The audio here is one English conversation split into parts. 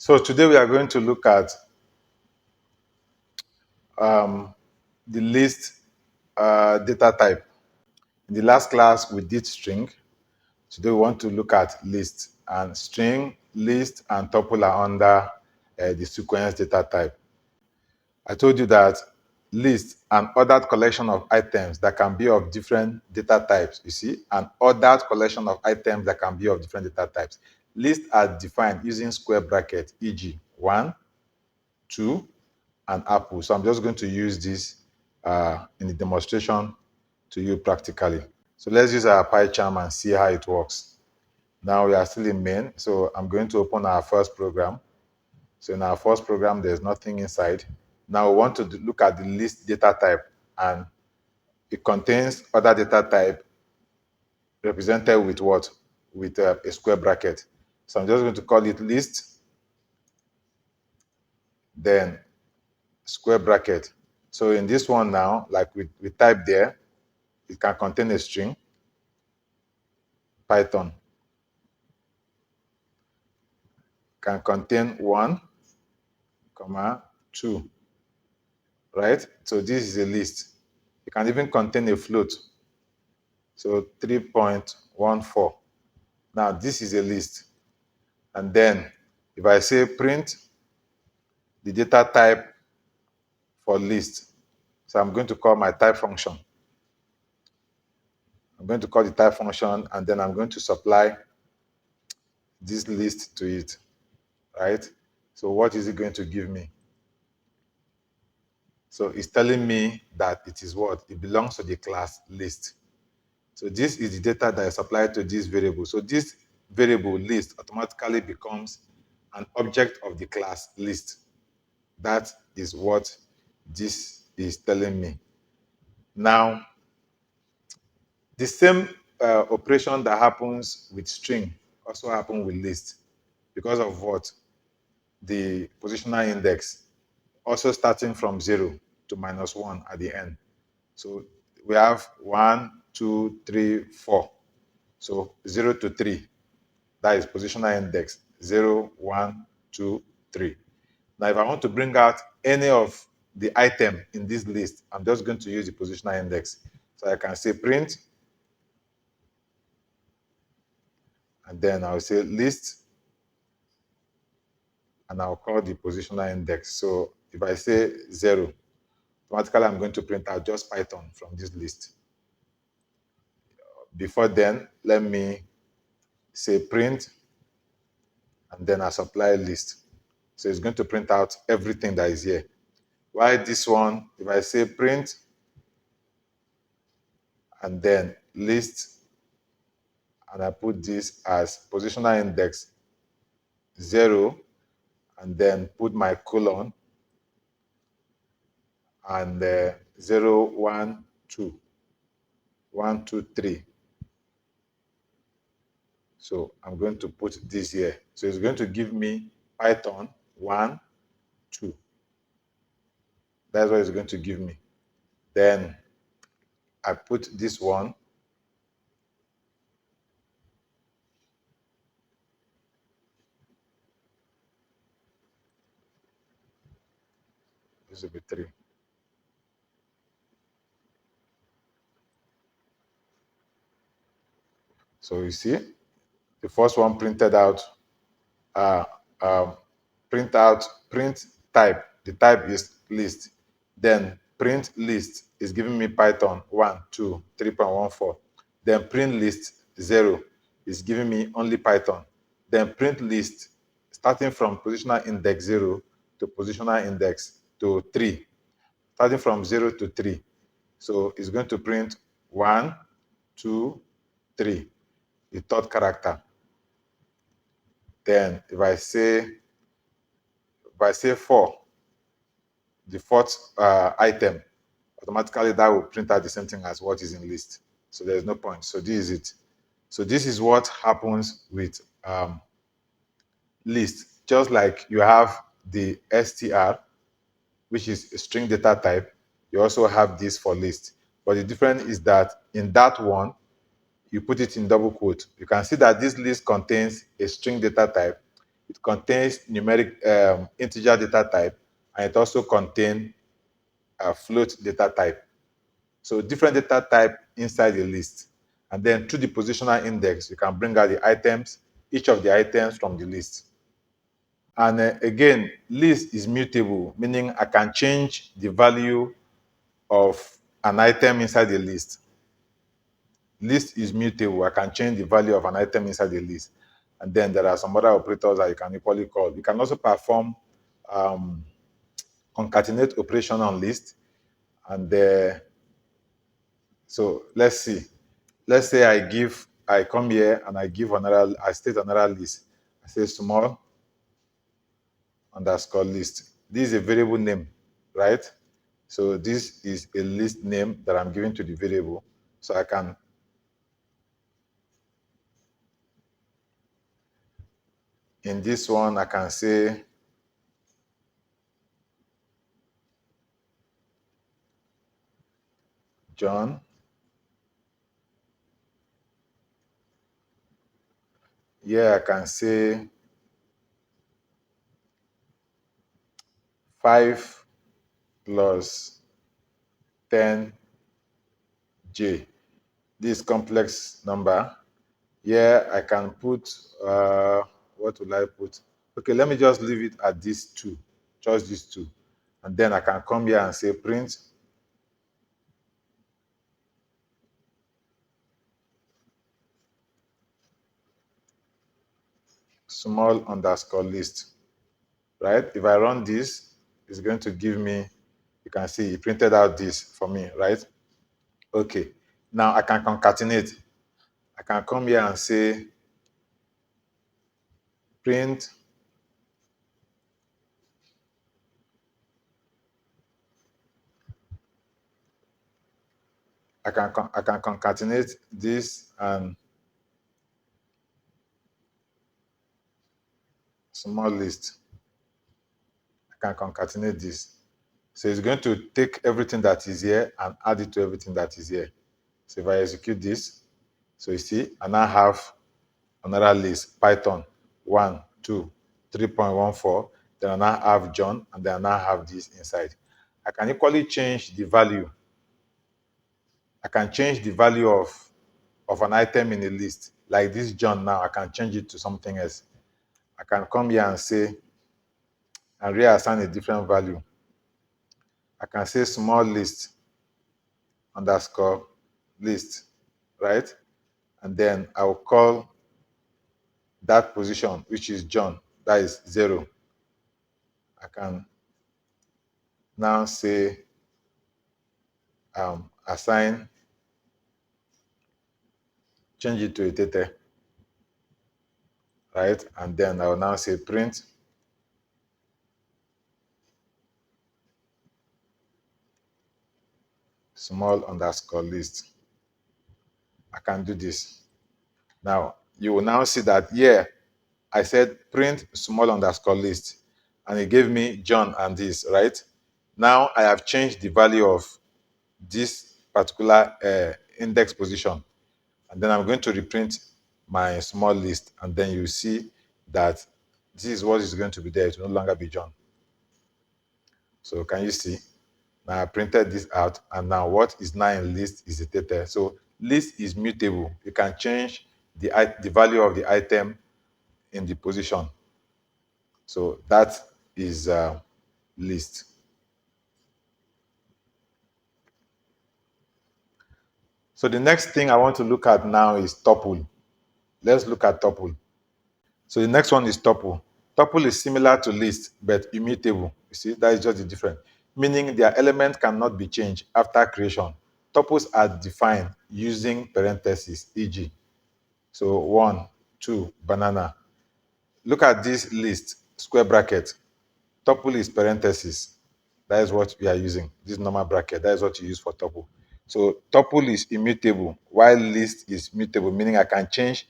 So today we are going to look at um, the list data type. In the last class we did string. Today we want to look at list, and string, list, and tuple are under the sequence data type. I told you that list, an ordered collection of items that can be of different data types. You see, an ordered collection of items that can be of different data types. Lists are defined using square bracket, e.g. 1, 2, and apple. So I'm just going to use this in the demonstration to you practically. So let's use our PyCharm and see how it works. Now we are still in main, so I'm going to open our first program. So in our first program, there's nothing inside. Now we want to look at the list data type, and it contains other data type represented with what? With a square bracket. So I'm just going to call it list, then square bracket. So in this one now, like we type there, it can contain a string, Python, can contain 1, comma, 2, right? So this is a list. It can even contain a float. So 3.14. Now this is a list. And then if I say print the data type for list, so I'm going to call my type function. I'm going to call the type function, and then I'm going to supply this list to it, right? So what is it going to give me? So it's telling me that it is what? It belongs to the class list. So this is the data that is applied to this variable. So this variable list automatically becomes an object of the class list. That is what this is telling me. Now, the same operation that happens with string also happens with list, because of what? The positional index, also starting from 0 to -1 at the end. So we have 1, 2, 3, 4. So 0 to 3, that is positional index, 0, 1, 2, 3. Now, if I want to bring out any of the item in this list, I'm just going to use the positional index. So I can say print, and then I'll say list, and I'll call the positional index. So if I say 0, automatically I'm going to print out just Python from this list. Before then, let me say print, and then I supply list. So it's going to print out everything that is here. While this one, if I say print, and then list, and I put this as positional index 0, and then put my colon, and 0, 1, 2, 1, 2, 3. So I'm going to put this here. So it's going to give me Python 1, 2. That's what it's going to give me. Then I put this one. This will be 3. So you see, the first one printed out, uh, um, print type. The type is list. Then print list is giving me Python 1, 2, 3.14. Then print list 0 is giving me only Python. Then print list, starting from positional index 0 to positional index to 3, starting from 0 to 3. So it's going to print 1, 2, 3, the third character. Then if I say 4, the fourth item, automatically that will print out the same thing as what is in list. So there's no point. So this is it. So this is what happens with list. Just like you have the str, which is a string data type, you also have this for list. But the difference is that in that one, you put it in double quote. You can see that this list contains a string data type. It contains numeric integer data type, and it also contains a float data type. So different data type inside the list. And then through the positional index, you can bring out the items, each of the items from the list. And again, list is mutable, meaning I can change the value of an item inside the list. List is mutable. I can change the value of an item inside the list. And then there are some other operators that you can equally call. You can also perform um, concatenate operation on list. And so let's see. Let's say I come here and I state another list. I say small underscore list. This is a variable name, right? So this is a list name that I'm giving to the variable. So I can, in this one, I can say John. Here I can say 5 plus 10j. This complex number. Here I can put, what will I put? Okay, let me just leave it at these two, just these two. And then I can come here and say print small underscore list, right? If I run this, it's going to give me, you can see it printed out this for me, right? Okay, now I can concatenate. I can come here and say print I can concatenate this and small list. I can concatenate this. So it's going to take everything that is here and add it to everything that is here. So if I execute this, so you see, I now have another list, Python 1, 2, 3.14. Then I now have John, and then I now have this inside. I can equally change the value. I can change the value of an item in a list. Like this John now, I can change it to something else. I can come here and say, and reassign a different value. I can say small list underscore list, right? And then I will call that position, which is John, that is 0. I can now say assign, change it to a theta, right? And then I will now say print small underscore list. I can do this. Now, you will now see that here, I said print small underscore list, and it gave me John and this, right? Now I have changed the value of this particular index position, and then I'm going to reprint my small list, and then you see that this is what is going to be there. It will no longer be John. So can you see? Now I printed this out, and now what is now in list is a theta. So list is mutable. You can change the value of the item in the position. So that is list. So the next thing I want to look at now is tuple. Let's look at tuple. So the next one is tuple. Tuple is similar to list, but immutable. You see, that is just the difference. Meaning their element cannot be changed after creation. Tuples are defined using parentheses, e.g. So 1, 2, banana. Look at this list, square bracket. Tuple is parentheses. That is what we are using. This normal bracket, that is what you use for tuple. So tuple is immutable, while list is mutable, meaning I can change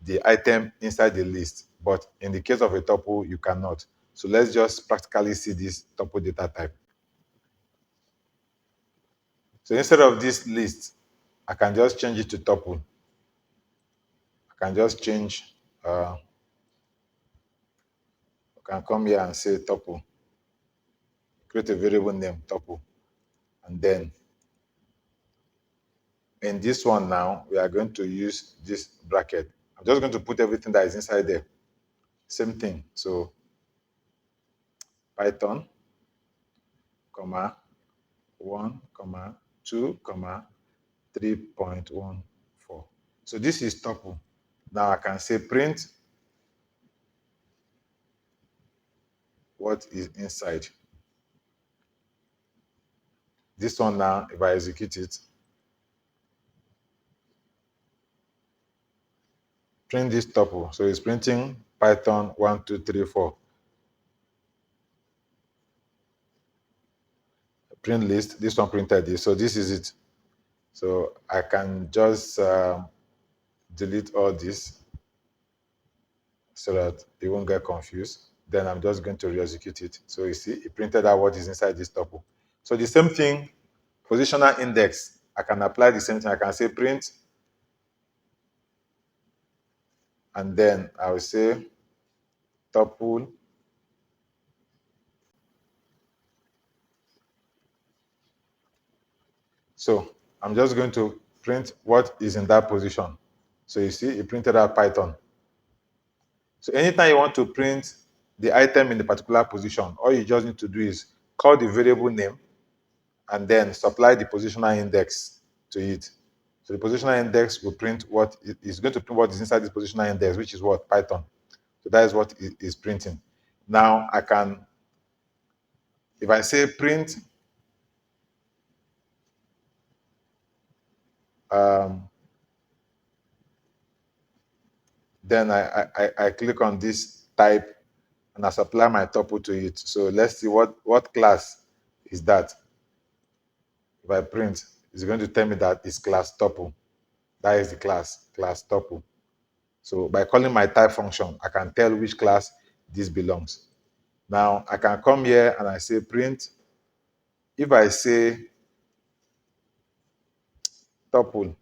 the item inside the list. But in the case of a tuple, you cannot. So let's just practically see this tuple data type. So instead of this list, I can just change it to tuple. I can just change can come here and say tuple, create a variable name tuple, and then in this one now, we are going to use this bracket. I'm just going to put everything that is inside there. Same thing. So Python, comma, 1, comma, 2, comma, 3.14. So this is tuple. Now I can say print what is inside. This one now, if I execute it, print this tuple. So it's printing Python 1, 2, 3, 4. Print list. This one printed this. So this is it. So I can just delete all this so that it won't get confused. Then I'm just going to re-execute it. So you see, it printed out what is inside this tuple. So the same thing, positional index. I can apply the same thing. I can say print, and then I will say tuple. So I'm just going to print what is in that position. So you see, it printed out Python. So anytime you want to print the item in the particular position, all you just need to do is call the variable name and then supply the positional index to it. So the positional index will print what it is going to print what is inside this positional index, which is what? Python. So that is what it is printing. Now I can, if I say print um, then I click on this type and I supply my tuple to it. So let's see what class is that. If I print, it's going to tell me that it's class tuple. That is the class tuple. So by calling my type function, I can tell which class this belongs. Now I can come here and I say print. If I say tuple,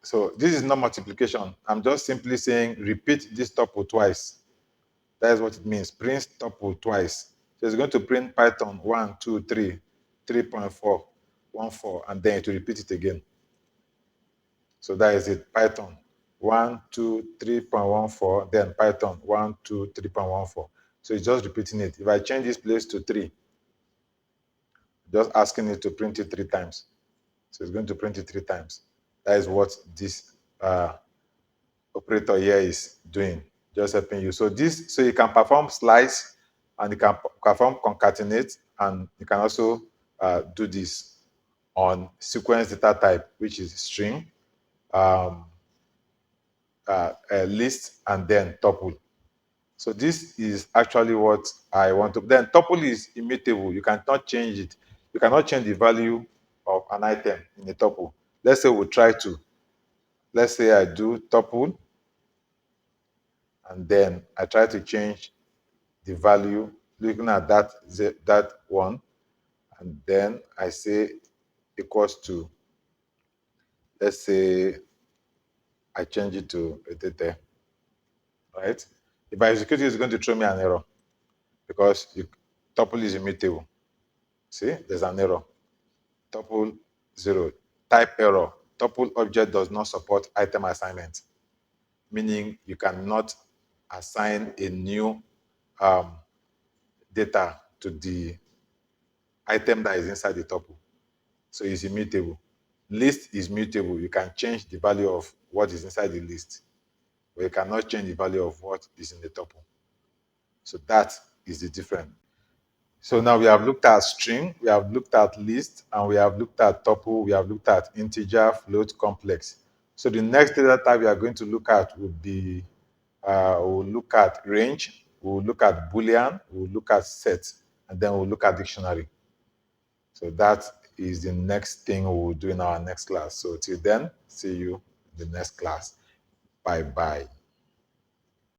so this is not multiplication. I'm just simply saying repeat this tuple twice. That is what it means. Print tuple twice. So it's going to print Python 1, 2, 3, 3.4, 1, 4, and then it will repeat it again. So that is it. Python 1, 2, 3.14, then Python 1, 2, 3.14. So it's just repeating it. If I change this place to 3, just asking it to print it 3 times. So it's going to print it 3 times. That is what this operator here is doing, just helping you. So you can perform slice and you can perform concatenate, and you can also do this on sequence data type, which is string, list, and then tuple. So this is actually what I want to. Then tuple is immutable. You cannot change it. You cannot change the value of an item in a tuple. Let's say we try to. Let's say I do tuple, and then I try to change the value looking at that one, and then I say equals to. Let's say I change it to a data, right? If I execute it, it's going to throw me an error because tuple is immutable. See, there's an error. Tuple 0. Type error. Tuple object does not support item assignment, meaning you cannot assign a new data to the item that is inside the tuple. So it's immutable. List is mutable. You can change the value of what is inside the list, but you cannot change the value of what is in the tuple. So that is the difference. So now we have looked at string, we have looked at list, and we have looked at tuple, we have looked at integer, float, complex. So the next data type we are going to look at would be, we'll look at range, we'll look at Boolean, we'll look at set, and then we'll look at dictionary. So that is the next thing we'll do in our next class. So till then, see you in the next class. Bye-bye.